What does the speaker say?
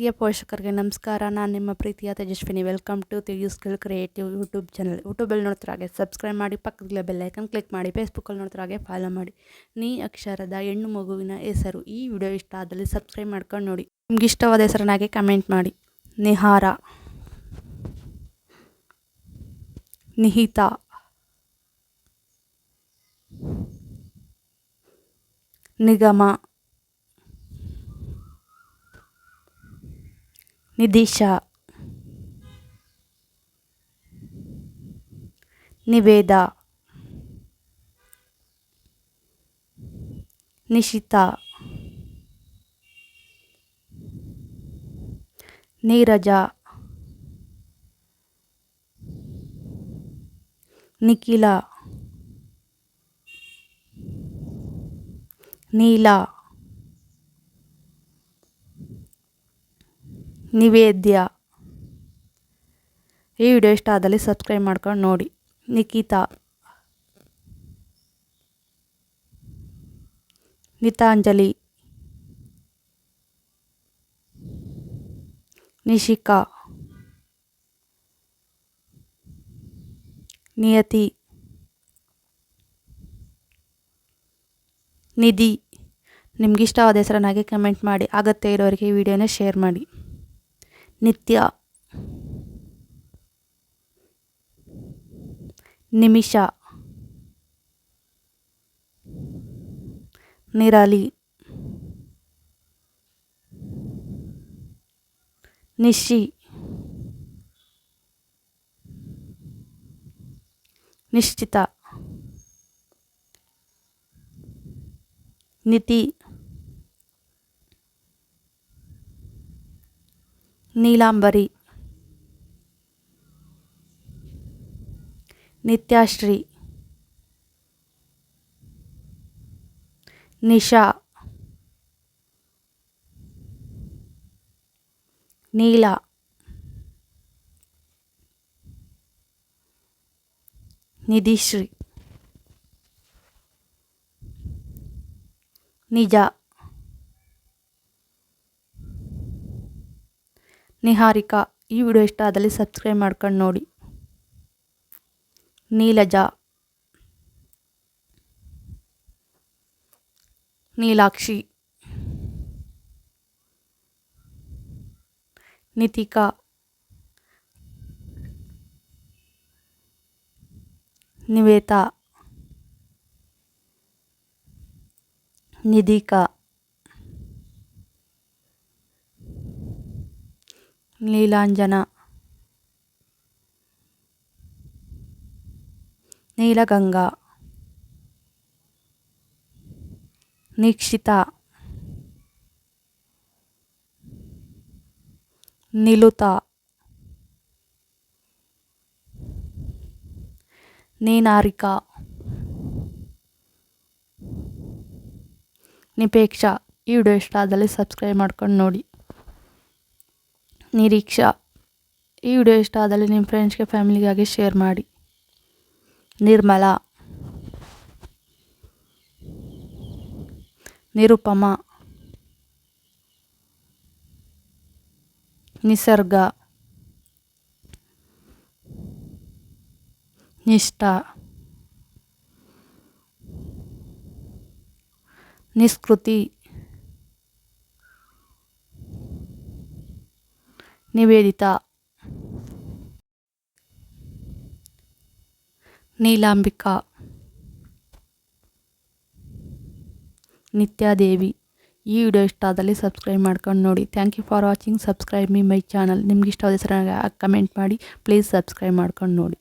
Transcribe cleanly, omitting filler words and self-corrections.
ಪ್ರೀತಿಯ ಪೋಷಕರಿಗೆ ನಮಸ್ಕಾರ. ನಾನು ನಿಮ್ಮ ಪ್ರೀತಿಯ Tejaswini. Welcome to Tejas skill creative YouTube channel. ಯೂಟ್ಯೂಬಲ್ಲಿ ನೋಡ್ತಾರೆ ಹಾಗೆ ಸಬ್ಸ್ಕ್ರೈಬ್ ಮಾಡಿ, ಪಕ್ಕದಲ್ಲೇ ಬೆಲ್ ಐಕನ್ ಕ್ಲಿಕ್ ಮಾಡಿ. ಫೇಸ್ಬುಕ್ಕಲ್ಲಿ ನೋಡ್ತಾರೆ ಹಾಗೆ ಫಾಲೋ ಮಾಡಿ. ನೀ ಅಕ್ಷರದ ಹೆಣ್ಣು ಮಗುವಿನ ಹೆಸರು. ಈ ವಿಡಿಯೋ ಇಷ್ಟ ಆದಲ್ಲಿ ಸಬ್ಸ್ಕ್ರೈಬ್ ಮಾಡ್ಕೊಂಡು ನೋಡಿ. ನಿಮ್ಗೆ ಇಷ್ಟವಾದ ಹೆಸರನ್ನಾಗೆ ಕಮೆಂಟ್ ಮಾಡಿ. ನಿಹಾರ, ನಿಹಿತಾ, ನಿಗಮ, ನಿಧಿಶಾ, ನಿವೇದ, ನಿಶಿತಾ, ನೀರಜ, ನಿಖಿಲ, ನೀಲಾ, ನಿವೇದ್ಯ. ಈ ವಿಡಿಯೋ ಇಷ್ಟ ಆದಲ್ಲಿ ಸಬ್ಸ್ಕ್ರೈಬ್ ಮಾಡ್ಕೊಂಡು ನೋಡಿ. ನಿಖಿತಾ, ನಿತಾಂಜಲಿ, ನಿಶಿಕಾ, ನಿಯತಿ, ನಿಧಿ. ನಿಮ್ಗೆ ಇಷ್ಟವಾದ ಹೆಸರನ್ನಾಗಿ ಕಮೆಂಟ್ ಮಾಡಿ. ಅಗತ್ಯ ಇರೋರಿಗೆ ಈ ವಿಡಿಯೋನ ಶೇರ್ ಮಾಡಿ. ನಿತ್ಯ, ನಿಮಿಷ, ನಿರಾಲಿ, ನಿಶಿ, ನಿಶ್ಚಿತ, ನಿತಿ, ನೀಲಾಂಬರಿ, ನಿತ್ಯಾಶ್ರೀ, ನಿಶಾ, ನೀಲ, ನಿಧಿಶ್ರೀ, ನಿಜ, ನಿಹಾರಿಕಾ. ಈ ವಿಡಿಯೋ ಇಷ್ಟ ಆದಲ್ಲಿ ಸಬ್ಸ್ಕ್ರೈಬ್ ಮಾಡ್ಕೊಂಡು ನೋಡಿ. ನೀಲಜ, ನೀಲಾಕ್ಷಿ, ನಿತಿಕಾ, ನಿವೇತಾ, ನಿಧಿಕಾ, ನೀಲಾಂಜನ, ನೀಲಗಂಗಾ, ನಿಕ್ಷಿತಾ, ನಿಲುತಾ, ನೀನಾರಿಕಾ, ನಿಪೇಕ್ಷಾ. ಈ ವಿಡಿಯೋ ಇಷ್ಟ ಆದಲ್ಲಿ ಸಬ್ಸ್ಕ್ರೈಬ್ ಮಾಡ್ಕೊಂಡು ನೋಡಿ. ನಿರೀಕ್ಷಾ. ಈ ವಿಡಿಯೋ ಇಷ್ಟ ಆದಲ್ಲಿ ನಿಮ್ಮ ಫ್ರೆಂಡ್ಸ್ಗೆ, ಫ್ಯಾಮಿಲಿಗಾಗಿ ಶೇರ್ ಮಾಡಿ. ನಿರ್ಮಲಾ, ನಿರುಪಮ, ನಿಸರ್ಗ, ನಿಷ್ಠಾ, ನಿಸ್ಕೃತಿ, ನಿವೇದಿತಾ, ನೀಲಾಂಬಿಕಾ, ನಿತ್ಯಾದೇವಿ. ಈ ವಿಡಿಯೋ ಇಷ್ಟ ಆದಲ್ಲಿ ಸಬ್ಸ್ಕ್ರೈಬ್ ಮಾಡ್ಕೊಂಡು ನೋಡಿ. Thank you for watching. Subscribe my channel. ನಿಮ್ಗೆ ಇಷ್ಟವಾದ ಹೆಸರನ್ನ ಕಮೆಂಟ್ ಮಾಡಿ. ಪ್ಲೀಸ್ ಸಬ್ಸ್ಕ್ರೈಬ್ ಮಾಡ್ಕೊಂಡು ನೋಡಿ.